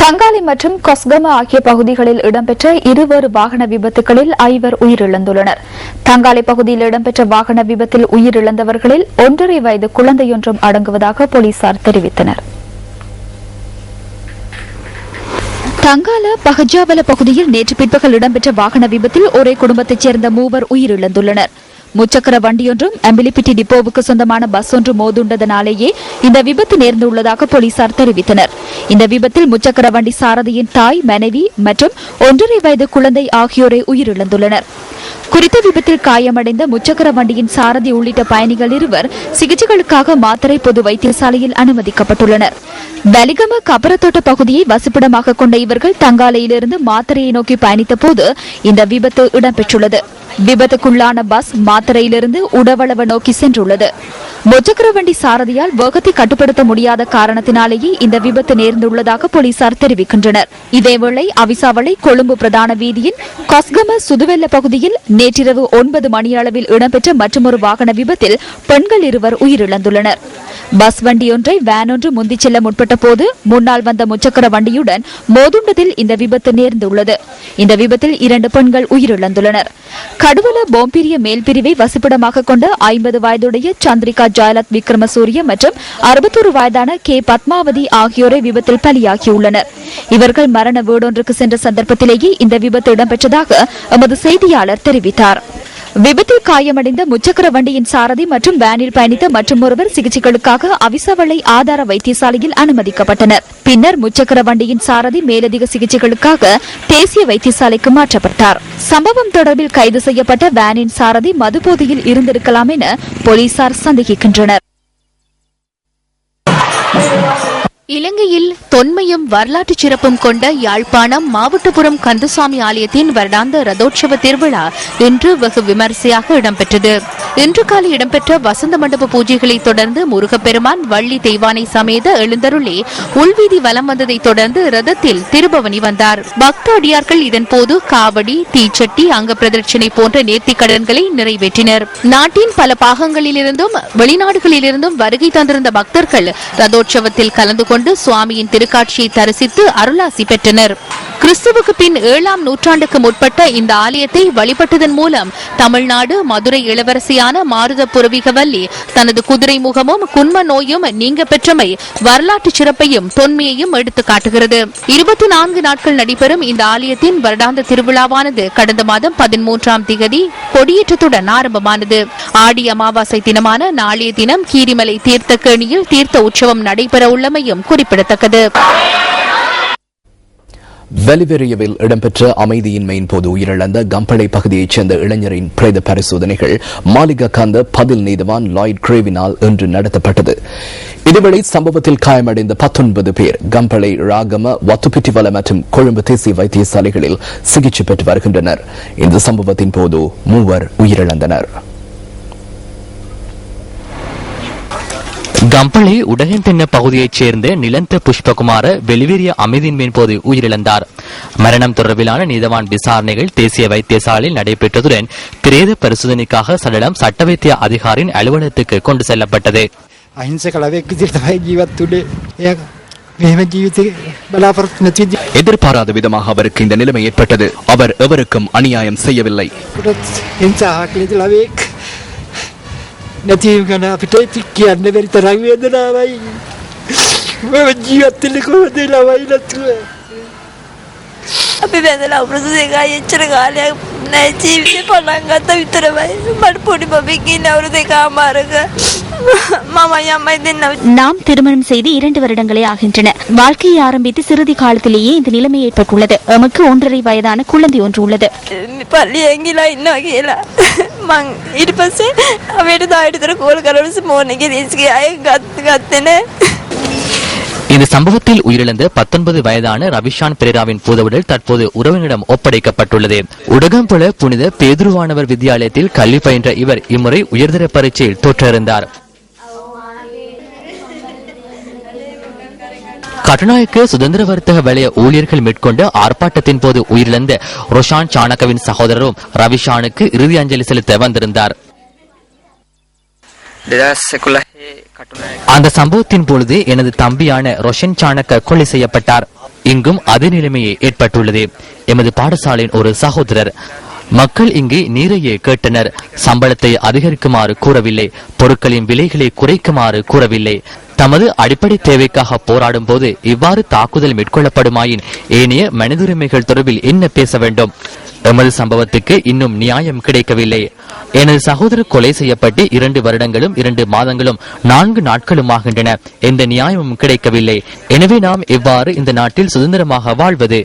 தங்காலை மற்றும் கொஸ்கம ஆகிய பகுதிகளில் இடம்பெற்ற இருவேறு வாகன விபத்துகளில் 5 உயிரிழந்துள்ளனர். தங்காலை பகுதியில் இடம்பெற்ற வாகன விபத்தில் உயிரிழந்தவர்களில் 1.5 வயது குழந்தையொன்றும் அடங்குவதாக போலீசார் தெரிவித்தனர். தங்கால பஹஜாவல பகுதியில் நேற்று பிற்பகல் இடம்பெற்ற வாகன விபத்தில் ஒரே குடும்பத்தைச் சேர்ந்த 3 உயிரிழந்துள்ளனர். முச்சக்கர வண்டியொன்றும் அம்பிலிப்பிட்டி டிப்போவுக்கு சொந்தமான பஸ் ஒன்று மோதுண்டதனாலேயே இந்த விபத்து நேர்ந்துள்ளதாக போலீசார் தெரிவித்தனர். இந்த விபத்தில் முச்சக்கர வண்டி சாரதியின் தாய், மனைவி மற்றும் 1.5 வயது குழந்தை ஆகியோரை உயிரிழந்துள்ளனர். குறித்த விபத்தில் காயமடைந்த முச்சக்கர வண்டியின் சாரதி உள்ளிட்ட பயணிகள் 2 சிகிச்சைகளுக்காக மாத்தறை பொது வைத்தியசாலையில் அனுமதிக்கப்பட்டுள்ளனர். வலிகம கபரத்தோட்ட பகுதியை வசிப்பிடமாக கொண்ட இவர்கள் தங்காலையிலிருந்து மாத்தறையை நோக்கி பயணித்த போது இந்த விபத்து இடம்பெற்றுள்ளது. விபத்துக்குள்ளான பஸ் மாத்தறையிலிருந்து உடவளவ நோக்கி சென்றுள்ளது. முச்சக்கர வண்டி சாரதியால் வேகத்தை கட்டுப்படுத்த முடியாத காரணத்தினாலேயே இந்த விபத்து நேர்ந்துள்ளதாக போலீசார் தெரிவிக்கின்றனர். இதேவேளை அவிசாவளை கொழும்பு பிரதான வீதியின் கொஸ்கம சுதுவெல்ல பகுதியில் நேற்றிரவு 9 மணியளவில் இடம்பெற்ற மற்றொரு வாகன விபத்தில் பெண்கள் 2 உயிரிழந்துள்ளனர். பஸ் வண்டியொன்றை வேன் ஒன்று முந்திச் செல்ல முற்பட்ட போது முன்னால் வந்த முச்சக்கர வண்டியுடன் மோதுண்டதில் இந்த விபத்து நேர்ந்துள்ளது. இந்த விபத்தில் 2 பெண்கள் உயிரிழந்துள்ளனர். கடுவல போம்பிரிய மேல்பிரிவை வசிப்பிடமாக கொண்ட 50 வயதுடைய சந்திரிகா ஜாயலத் விக்ரமசூரிய மற்றும் 61 வயதான கே பத்மாவதி ஆகியோரை விபத்தில் பலியாகியுள்ளனர். இவர்கள் மரண வீடொன்றுக்கு சென்ற சந்தர்ப்பத்திலேயே இந்த விபத்து இடம்பெற்றதாக எமது செய்தியாளர் தெரிவித்தார். விபத்தில் காயமடைந்த முச்சக்கர வண்டியின் சாரதி மற்றும் வேனில் பயணித்த மற்றொருவர் சிகிச்சைகளுக்காக அவிசாவளை ஆதார வைத்தியசாலையில் அனுமதிக்கப்பட்டனர். பின்னர் முச்சக்கர வண்டியின் சாரதி மேலதிக சிகிச்சைகளுக்காக தேசிய வைத்தியசாலைக்கு மாற்றப்பட்டார். சம்பவம் தொடர்பில் கைது செய்யப்பட்ட வேனின் சாரதி மதுபோதையில் இருந்திருக்கலாம் என போலீசார் சந்தேகிக்கின்றனர். இலங்கையில் தொன்மையும் வரலாற்று சிறப்பும் கொண்ட யாழ்ப்பாணம் மாவட்டபுரம் கந்தசாமி ஆலயத்தின் வருடாந்த ரதோற்சவ திருவிழா இன்று வெகு விமரிசையாக இடம்பெற்றது. இன்று காலை இடம்பெற்ற வசந்த மண்டப பூஜைகளை தொடர்ந்து முருகப்பெருமான் வள்ளி தெய்வானை சமேத எழுந்தருளி உள்வீதி வலம் வந்ததை தொடர்ந்து ரதத்தில் திருபவனி வந்தார். பக்த அடியார்கள் இதன்போது காவடி, தீச்சட்டி, அங்க பிரதட்சணை போன்ற நேர்த்திக் கடன்களை நிறைவேற்றினர். நாட்டின் பல பாகங்களிலிருந்தும் வெளிநாடுகளிலிருந்தும் வருகை தந்திருந்த பக்தர்கள் ரதோற்சவத்தில் கலந்து கொண்டு சுவாமியின் திருக்காட்சியை தரிசித்து அருளாசி பெற்றனர். கிறிஸ்துவுக்கு பின் 7ஆம் நூற்றாண்டுக்கு முற்பட்ட இந்த ஆலயத்தை வழிபட்டதன் மூலம் தமிழ்நாடு மதுரை இளவரசியான மாருத புரவிகவல்லி தனது குதிரை முகமும் குன்ம நோயும் நீங்க பெற்றமை வரலாற்று சிறப்பையும் தொன்மையையும் எடுத்து காட்டுகிறது. 24 நாட்கள் நடைபெறும் இந்த ஆலயத்தின் வருடாந்த திருவிழாவானது கடந்த மாதம் 13ஆம் திகதி கொடியேற்றத்துடன் ஆரம்பமானது. ஆடி அமாவாசை தினமான நாளைய தினம் கீரிமலை தீர்த்தக்கேணியில் தீர்த்த உற்சவம் நடைபெற உள்ளமையும் குறிப்பிடத்தக்கது. வெலிவெரியவில் இடம்பெற்ற அமைதியின்மையின் போது உயிரிழந்த கம்பளை பகுதியைச் சேர்ந்த இளைஞரின் பிரேத பரிசோதனைகள் மாளிகா காந்த பதில் நீதிவான் லாய்ட் கிரேவினால் இன்று நடத்தப்பட்டது. இதுவேளை சம்பவத்தில் காயமடைந்த 19 பேர் கம்பளை, ராகம, வத்துப்பிட்டிவல மற்றும் கொழும்பு தேசிய வைத்தியசாலைகளில் சிகிச்சை பெற்று வருகின்றனர். இந்த சம்பவத்தின் போது 3 உயிரிழந்தனர். கம்பளை உடகன்தென்ன பகுதியைச் சேர்ந்த நிலந்த புஷ்பகுமார வெளிவீரிய அமைதியின்மையின் போது உயிரிழந்தார். மரணம் தொடர்பிலான நீதவான் விசாரணைகள் தேசிய வைத்தியசாலையில் நடைபெற்றதுடன் பிரேத பரிசோதனைக்காக சடலம் சட்ட வைத்திய அதிகாரியின் அலுவலகத்துக்கு கொண்டு செல்லப்பட்டது. எதிர்பாராத விதமாக அவருக்கு இந்த நிலைமை ஏற்பட்டது. அவர் எவருக்கும் அநியாயம் செய்யவில்லை. නැතිව ගන්න අපිට කියන්න බැරි තරම් වේදනාවයි. මම ජීවත් වෙන්නේ කොහොමද ළමයි නැතුව? අපි වැදලා අවුරුදු 2යි එච්චර කාලයක් නැහැ ජීවිතේ පටන් ගත්ත විතරමයි. මට පොඩි බබෙක් ඉන්න අවුරුදු 2කමාරක நாம் திருமணம் செய்து 2 வருடங்களே ஆகின்றன. வாழ்க்கையை ஆரம்பித்து சிறிது காலத்திலேயே இந்த நிலைமை ஏற்பட்டுள்ளது. எமக்கு 1.5 வயதான குழந்தை ஒன்று உள்ளது. பள்ளி எங்கிலா இன்னும் கேளா මං ඊට පස්සේ අපේට දායටතර කෝල් කරවලු මොනගේ රිස්කේ අය ගත්තනේ. இந்த சம்பவத்தில் உயிரிழந்த 19 வயதான ரவிஷான் பெரேராவின் பூதவுடல் தற்போது உறவினரிடம் ஒப்படைக்கப்பட்டுள்ளது. உடகம்புல புனித பேதுருவானவர் வித்தியாலயத்தில் கல்வி பயின்ற இவர் இம்முறை உயர்தர பரீட்சையில் தோற்றிருந்தார். கட்டுநாயக்க சுதந்திர வர்த்தக வலய ஊழியர்கள் மேற்கொண்ட ஆர்ப்பாட்டத்தின் போது உயிரிழந்த ரொஷான் சாணக்கவின் சகோதரரும் ரவிஷானுக்கு இறுதி அஞ்சலி செலுத்த வந்திருந்தார். அந்த சம்பவத்தின் பொழுது எனது தம்பியான ரொஷன் சாணக்க கொலை செய்யப்பட்டார். இங்கும் அதே நிலைமையே ஏற்பட்டுள்ளது. எமது பாடசாலையின் ஒரு சகோதரர், மக்கள் இங்கு நீரையே கேட்டனர், சம்பளத்தை அதிகரிக்குமாறு கூறவில்லை, பொருட்களின் விலைகளை குறைக்குமாறு கூறவில்லை. தமது அடிப்படை தேவைக்காக போராடும் போது இவ்வாறு தாக்குதல் மேற்கொள்ளப்படுமாயின் ஏனைய மனித உரிமைகள் தொடர்பில் என்ன பேச வேண்டும்? எமது சம்பவத்துக்கு இன்னும் நியாயம் கிடைக்கவில்லை. எனது சகோதரர் கொலை செய்யப்பட்டு 2 வருடங்களும் 2 மாதங்களும் 4 நாட்களும் ஆகின்றன. எந்த நியாயமும் கிடைக்கவில்லை. எனவே நாம் எவ்வாறு இந்த நாட்டில் சுதந்திரமாக வாழ்வது?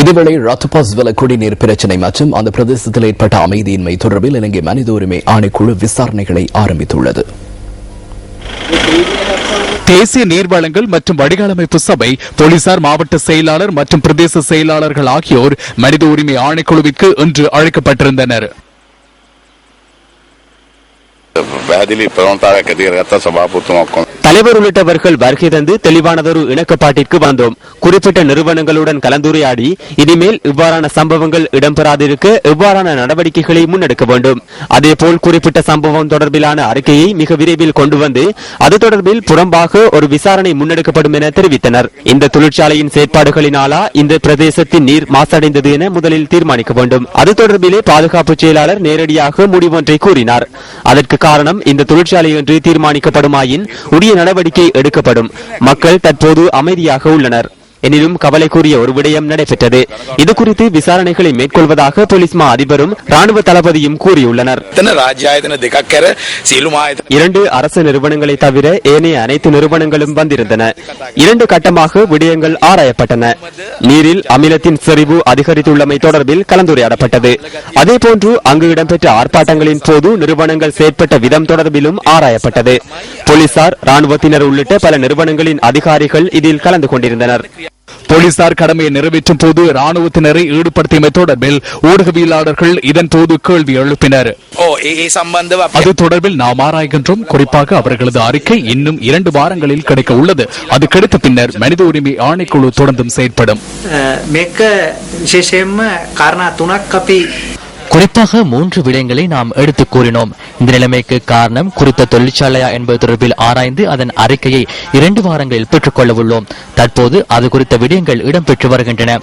இதுவேளை ரத்துபாஸ்வல குடிநீர் பிரச்சினை மற்றும் அந்த பிரதேசத்தில் ஏற்பட்ட அமைதியின்மை தொடர்பில் இலங்கை மனித உரிமை ஆணைக்குழு விசாரணைகளை ஆரம்பித்துள்ளது. தேசிய நீர்வளங்கள் மற்றும் வடிகாலமைப்பு சபை, போலீசார், மாவட்ட செயலாளர் மற்றும் பிரதேச செயலாளர்கள் ஆகியோர் மனித உரிமை ஆணைக்குழுவிற்கு இன்று அழைக்கப்பட்டிருந்தனர். தலைவர் உள்ளிட்டவர்கள் வருகை தந்து தெளிவானதொரு இணக்கப்பாட்டிற்கு வந்தோம். குறிப்பிட்ட நிறுவனங்களுடன் கலந்துரையாடி இனிமேல் இவ்வாறான சம்பவங்கள் இடம்பெறாதிருக்க எவ்வாறான நடவடிக்கைகளை முன்னெடுக்க வேண்டும். அதேபோல் குறிப்பிட்ட சம்பவம் தொடர்பிலான அறிக்கையை மிக விரைவில் கொண்டு வந்து அது தொடர்பில் புறம்பாக ஒரு விசாரணை முன்னெடுக்கப்படும் என தெரிவித்தனர். இந்த தொழிற்சாலையின் செயற்பாடுகளினாலா இந்த பிரதேசத்தின் நீர் மாசடைந்தது என முதலில் தீர்மானிக்க வேண்டும். அது தொடர்பிலே பாதுகாப்பு செயலாளர் நேரடியாக முடிவொன்றை கூறினார். அதற்கு காரணம் இந்த தொழிற்சாலை என்று தீர்மானிக்கப்படுமாயின் உரிய நடவடிக்கை எடுக்கப்படும். மக்கள் தற்போது அமைதியாக உள்ளனர். எனினும் கவலைக்குரிய ஒரு விடயம் நடைபெற்றது. இது குறித்து விசாரணைகளை மேற்கொள்வதாக போலீஸ் மா அதிபரும் ராணுவ தளபதியும் கூறியுள்ளனர். 2 அரசு நிறுவனங்களை தவிர ஏனைய அனைத்து நிறுவனங்களும் வந்திருந்தன. 2 கட்டமாக விடயங்கள் ஆராயப்பட்டன. நீரில் அமிலத்தின் செறிவு அதிகரித்துள்ளமை தொடர்பில் கலந்துரையாடப்பட்டது. அதேபோன்று அங்கு இடம்பெற்ற ஆர்ப்பாட்டங்களின் போது நிறுவனங்கள் செயற்பட்ட விதம் தொடர்பிலும் ஆராயப்பட்டது. போலீசார், ராணுவத்தினர் உள்ளிட்ட பல நிறுவனங்களின் அதிகாரிகள் இதில் கலந்து கொண்டிருந்தனர். போலீசார் கடமையை நிறைவேற்றும் போது ராணுவத்தினரை ஈடுபடுத்தியமை தொடர்பில் ஊடகவியலாளர்கள் இதன் போது கேள்வி எழுப்பினர். அது தொடர்பில் நாம் ஆராய்கின்றோம். குறிப்பாக அவர்களது அறிக்கை இன்னும் 2 வாரங்களில் கிடைக்க உள்ளது. அது கிடைத்த பின்னர் மனித உரிமை ஆணைக்குழு தொடர்ந்தும் செயற்படும். குறிப்பாக 3 விடயங்களை நாம் எடுத்து கூறினோம். இந்த நிலைமைக்கு காரணம் குறித்த தொழிற்சாலையா என்பது தொடர்பில் ஆராய்ந்து அதன் அறிக்கையை 2 வாரங்களில் பெற்றுக் கொள்ள உள்ளோம். தற்போது அது குறித்த விடயங்கள் இடம்பெற்று வருகின்றன.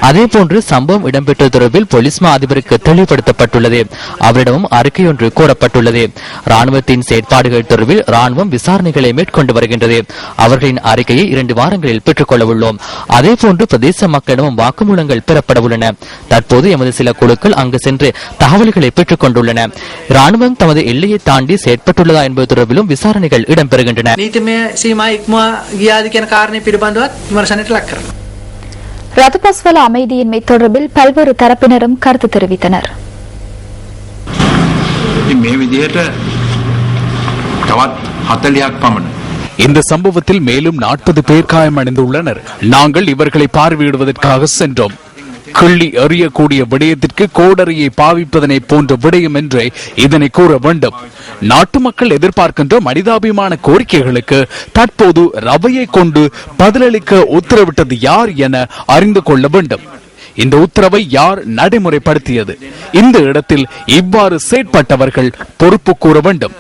அதேபோன்று சம்பவம் இடம்பெற்ற தொடர்பில் போலீஸ் மா அதிபருக்கு தெளிவுபடுத்தப்பட்டுள்ளது. அவரிடமும் அறிக்கை ஒன்று கோரப்பட்டுள்ளது. ராணுவத்தின் செயற்பாடுகள் தொடர்பில் ராணுவம் விசாரணைகளை மேற்கொண்டு வருகின்றது. அவர்களின் அறிக்கையை 2 வாரங்களில் பெற்றுக் கொள்ள உள்ளோம். அதேபோன்று பிரதேச மக்களிடமும் வாக்குமூலங்கள் பெறப்பட உள்ளன. தற்போது எமது சில குழுக்கள் அங்கு சென்று தகவல்களை பெற்றுக் கொண்டுள்ளன. ராணுவம் தமது எல்லையை தாண்டி செயற்பட்டுள்ளதா என்பது தொடர்பிலும் விசாரணைகள் இடம்பெறுகின்றன. ரத்துபாஸ்வல அமைதியின்மை தொடர்பில் பல்வேறு தரப்பினரும் கருத்து தெரிவித்தனர். இந்த சம்பவத்தில் மேலும் 40 பேர் காயமடைந்துள்ளனர். நாங்கள் இவர்களை பார்வையிடுவதற்காக சென்றோம். கிள்ளி எறியக்கூடிய விடயத்திற்கு கோடரியை பாவிப்பதனை போன்ற விடயம் என்றே இதனை கூற வேண்டும். நாட்டு மக்கள் எதிர்பார்க்கின்ற மனிதாபிமான கோரிக்கைகளுக்கு தற்போது ரவையை கொண்டு பதிலளிக்க உத்தரவிட்டது யார் என அறிந்து கொள்ள வேண்டும். இந்த உத்தரவை யார் நடைமுறைப்படுத்தியது? இந்த இடத்தில் இவ்வாறு செயற்பட்டவர்கள் பொறுப்பு கூற வேண்டும்.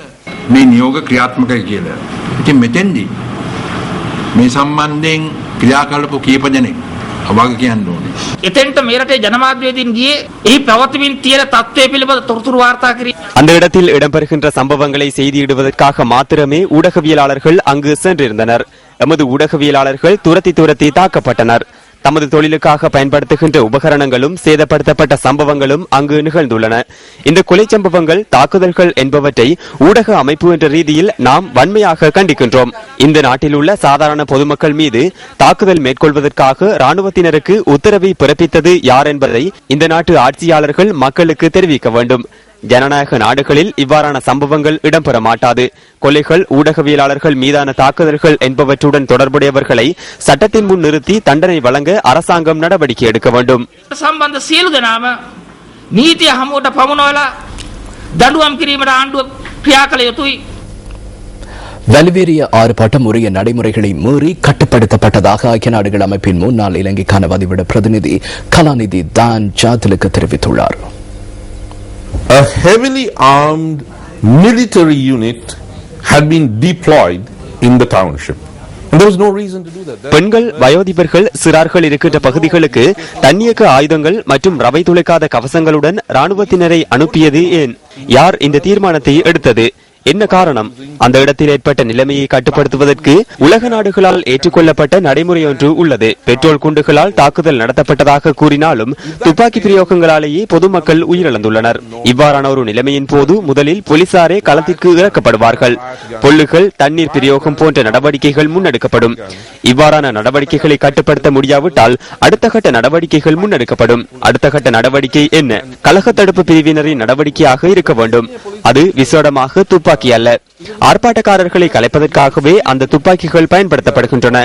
அந்த இடத்தில் இடம்பெறுகின்ற சம்பவங்களை செய்தியிடுவதற்காக மாத்திரமே ஊடகவியலாளர்கள் அங்கு சென்றிருந்தனர். எமது ஊடகவியலாளர்கள் துரத்தி தாக்கப்பட்டனர். தமது தொழிலுக்காக பயன்படுத்துகின்ற உபகரணங்களும் சேதப்படுத்தப்பட்ட சம்பவங்களும் அங்கு நிகழ்ந்துள்ளன. இந்த கொலை சம்பவங்கள், தாக்குதல்கள் என்பவற்றை ஊடக அமைப்பு என்ற ரீதியில் நாம் வன்மையாக கண்டிக்கின்றோம். இந்த நாட்டில் உள்ள சாதாரண பொதுமக்கள் மீது தாக்குதல் மேற்கொள்வதற்காக ராணுவத்தினருக்கு உத்தரவை பிறப்பித்தது யார் என்பதை இந்த நாட்டு ஆட்சியாளர்கள் மக்களுக்கு தெரிவிக்க வேண்டும். ஜனநாயக நாடுகளில் இவ்வாறான சம்பவங்கள் இடம்பெற மாட்டாது. கொலைகள், ஊடகவியலாளர்கள் மீதான தாக்குதல்கள் என்பவற்றுடன் தொடர்புடையவர்களை சட்டத்தின் முன் நிறுத்தி தண்டனை வழங்க அரசாங்கம் நடவடிக்கை எடுக்க வேண்டும். வலுவேறிய ஆர்ப்பாட்டம் உரிய நடைமுறைகளை மீறி கட்டுப்படுத்தப்பட்டதாக ஐக்கிய நாடுகள் அமைப்பின் முன்னாள் இலங்கைக்கான வதிவிட பிரதிநிதி கலாநிதி தான் ஜாதிலுக்கு தெரிவித்துள்ளார். A heavily armed military unit had been deployed in the township. And there was no reason to do that. பெண்கள், வயோதிபர்கள், சிறார்கள் இருக்கின்ற பகுதிகளுக்கு தன்னியக்க ஆயுதங்கள் மற்றும் ரவை துளைக்காத கவசங்களுடன் ராணுவத்தினரை அனுப்பியது ஏன்? யார் இந்த தீர்மானத்தை எடுத்தது? என்ன காரணம்? அந்த இடத்தில் ஏற்பட்ட நிலைமையை கட்டுப்படுத்துவதற்கு உலக நாடுகளால் ஏற்றுக்கொள்ளப்பட்ட நடைமுறை ஒன்று உள்ளது. பெட்ரோல் குண்டுகளால் தாக்குதல் நடத்தப்பட்டதாக கூறினாலும் துப்பாக்கி பிரயோகங்களாலேயே பொதுமக்கள் உயிரிழந்துள்ளனர். இவ்வாறான ஒரு நிலைமையின் போது முதலில் போலீசாரே களத்திற்கு இறக்கப்படுவார்கள். பொல்லுகள், தண்ணீர் பிரயோகம் போன்ற நடவடிக்கைகள் முன்னெடுக்கப்படும். இவ்வாறான நடவடிக்கைகளை கட்டுப்படுத்த முடியாவிட்டால் அடுத்த கட்ட நடவடிக்கைகள் முன்னெடுக்கப்படும். அடுத்த கட்ட நடவடிக்கை என்ன? கலக தடுப்பு பிரிவினரின் நடவடிக்கையாக இருக்க வேண்டும். அது விசேடமாக துப்பாக்கி அல்ல. ஆர்ப்பாட்டக்காரர்களை கலைப்பதற்காகவே அந்த துப்பாக்கிகள் பயன்படுத்தப்படுகின்றன.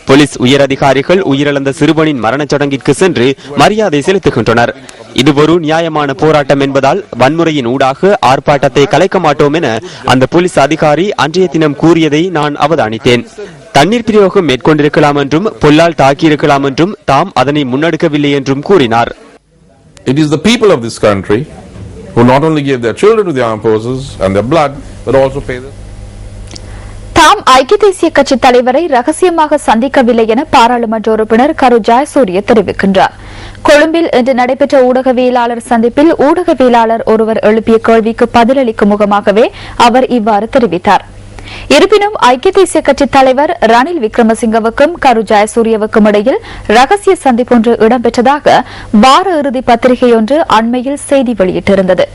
போலீஸ் உயர் அதிகாரிகள் உயிரிழந்த சிறுவனின் மரண சடங்கிற்கு சென்று மரியாதை செலுத்துகின்றனர். இது ஒரு நியாயமான போராட்டம் என்பதால் வன்முறையின் ஊடாக ஆர்ப்பாட்டத்தை கலைக்க மாட்டோம் என அந்த போலீஸ் அதிகாரி அன்றைய தினம் கூறியதை நான் அவதானித்தேன். தண்ணீர் பிரயோகம் மேற்கொண்டிருக்கலாம் என்றும் பொல்லால் தாக்கியிருக்கலாம் என்றும் தாம் அதனை முன்னெடுக்கவில்லை என்றும் கூறினார். It is the people of this country who not only gave their children to the armed forces and their blood, but also pay them. தாம் ஐக்கிய தேசிய கட்சி தலைவரை ரகசியமாக சந்திக்கவில்லை என பாராளுமன்ற உறுப்பினர் கரு ஜெயசூரிய தெரிவிக்கின்றார். கொழும்பில் இன்று நடைபெற்ற ஊடகவியலாளர் சந்திப்பில் ஊடகவியலாளர் ஒருவர் எழுப்பிய கேள்விக்கு பதிலளிக்கும் முகமாகவே அவர் இவ்வாறு தெரிவித்தார். இருப்பினும் ஐக்கிய தேசிய கட்சி தலைவர் ரணில் விக்ரமசிங்கவுக்கும் கரு ஜெயசூரியவுக்கும் இடையில் ரகசிய சந்திப்பொன்று இடம்பெற்றதாக வார இறுதி பத்திரிகையொன்று அண்மையில் செய்தி வெளியிட்டிருந்தது.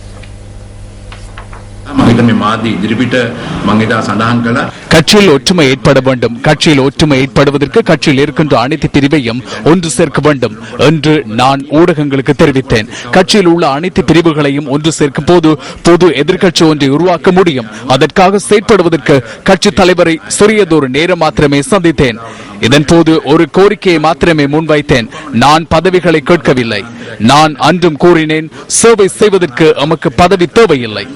கட்சியில் ஒற்றுமை ஏற்பட வேண்டும். கட்சியில் ஒற்றுமை ஏற்படுவதற்கு கட்சியில் இருக்கின்ற அனைத்து பிரிவையும் ஒன்று சேர்க்க வேண்டும் என்று நான் ஊடகங்களுக்கு தெரிவித்தேன். கட்சியில் உள்ள அனைத்து பிரிவுகளையும் ஒன்று சேர்க்கும் போது பொது எதிர்க்கட்சி ஒன்றை உருவாக்க முடியும். அதற்காக செயற்படுவதற்கு கட்சி தலைவரை சிறியதொரு நேரம் மாத்திரமே சந்தித்தேன். இதன் போது ஒரு கோரிக்கையை மாத்திரமே முன்வைத்தேன். நான் பதவிகளை கேட்கவில்லை. நான் அன்றும் கூறினேன், சேவை செய்வதற்கு நமக்கு பதவி தேவையில்லை.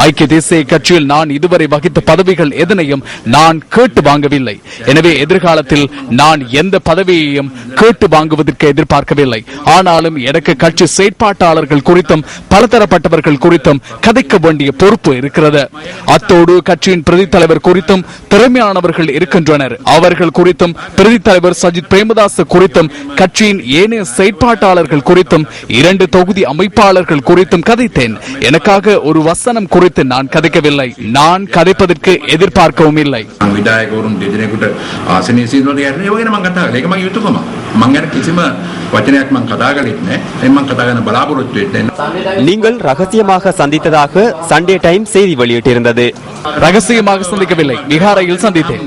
ஐக்கிய தேசிய கட்சியில் நான் இதுவரை வகித்த பதவிகள் எதனையும் நான் கேட்டு வாங்கவில்லை. எனவே எதிர்காலத்தில் நான் எந்த பதவியையும் கேட்டு வாங்குவதற்கு எதிர்பார்க்கவில்லை. ஆனாலும் எனக்கு கட்சி செயற்பாட்டாளர்கள் குறித்தும் பலதரப்பட்டவர்கள் குறித்தும் கதைக்க வேண்டிய பொறுப்பு இருக்கிறது. அத்தோடு கட்சியின் பிரதி தலைவர் குறித்தும் திறமையானவர்கள் இருக்கின்றனர். அவர்கள் குறித்தும் பிரதி தலைவர் சஜித் பிரேமதாஸ் குறித்தும் கட்சியின் ஏனைய செயற்பாட்டாளர்கள் குறித்தும் 2 தொகுதி அமைப்பாளர்கள் குறித்தும் கதைத்தேன். எனக்காக ஒரு வசனம் குறித்து நான் கதைக்கவில்லை. நான் கதைப்பதற்கு எதிர்பார்க்கவும் இல்லை. நீங்கள் ரகசியமாக சந்தித்ததாக சண்டே டைம் செய்தி வெளியிட்டிருந்தது. ரகசியமாக சந்திக்கவில்லை, விகாரையில் சந்தித்தேன்.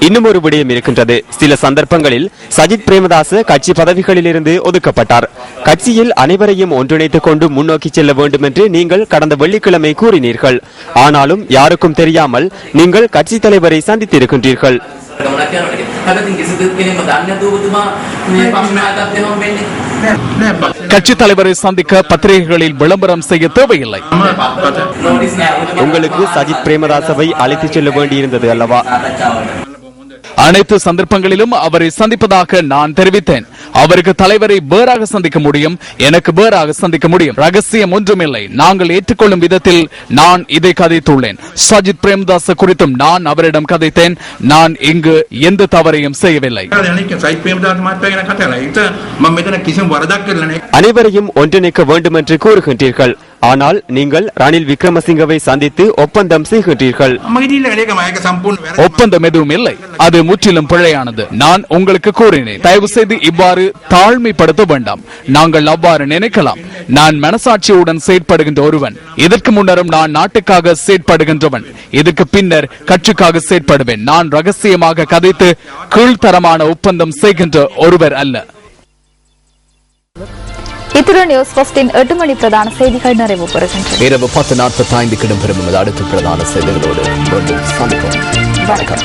இன்னும் ஒரு விடயம் இருக்கின்றது. சில சந்தர்ப்பங்களில் சஜித் பிரேமதாஸ் கட்சி பதவிகளில் இருந்து ஒதுக்கப்பட்டார். கட்சியில் அனைவரையும் ஒன்றிணைத்துக் கொண்டு முன்னோக்கி செல்ல வேண்டும் என்று நீங்கள் கடந்த வெள்ளிக்கிழமை கூறினீர்கள். ஆனாலும் யாருக்கும் தெரியாமல் நீங்கள் கட்சி தலைவரை சந்தித்திருக்கின்றீர்கள். கட்சி தலைவரை சந்திக்க பத்திரிகைகளில் விளம்பரம் செய்ய தேவையில்லை. உங்களுக்கு சஜித் பிரேமதாசவை அழைத்துச் செல்ல வேண்டியிருந்தது அல்லவா? அனைத்து சந்தர்ப்பங்களிலும் அவரை சந்திப்பதாக நான் தெரிவித்தேன். அவருக்கு தலைவரை வேறாக சந்திக்க முடியும், எனக்கு வேறாக சந்திக்க முடியும். ரகசியம் ஒன்றுமில்லை. நாங்கள் ஏற்றுக்கொள்ளும் விதத்தில் நான் இதை கதைத்துள்ளேன். சஜித் பிரேமதாஸ் குறித்தும் நான் அவரிடம் கதைத்தேன். நான் இங்கு எந்த தவறையும் செய்யவில்லை. அனைவரையும் ஒன்றிணைக்க வேண்டும் என்று கூறுகின்றீர்கள். ஆனால் நீங்கள் ரணில் விக்ரமசிங்கவை சந்தித்து ஒப்பந்தம் செய்கின்றீர்கள். ஒப்பந்தம் எதுவும் இல்லை. அது முற்றிலும் பிழையானது. நான் உங்களுக்கு கூறினேன், தயவு செய்து இவ்வாறு தாழ்மைப்படுத்த வேண்டாம். நாங்கள் அவ்வாறு நினைக்கலாம். நான் மனசாட்சியுடன் செயற்படுகின்ற ஒருவன். இதற்கு முன்னரும் நான் நாட்டுக்காக செயற்படுகின்றவன். இதற்கு பின்னர் கட்சிக்காக செயற்படுவேன். நான் ரகசியமாக கதைத்து கீழ்த்தரமான ஒப்பந்தம் செய்கின்ற ஒருவர் அல்ல. இத்துடன் நியூஸ் ஃபர்ஸ்டின் 8 மணி பிரதான செய்திகள் நிறைவு பெறுகின்றன. இரவு 10:45 இடம்பெறும் அடுத்த பிரதான செய்திகளோடு மீண்டும் சந்திப்போம். வணக்கம்.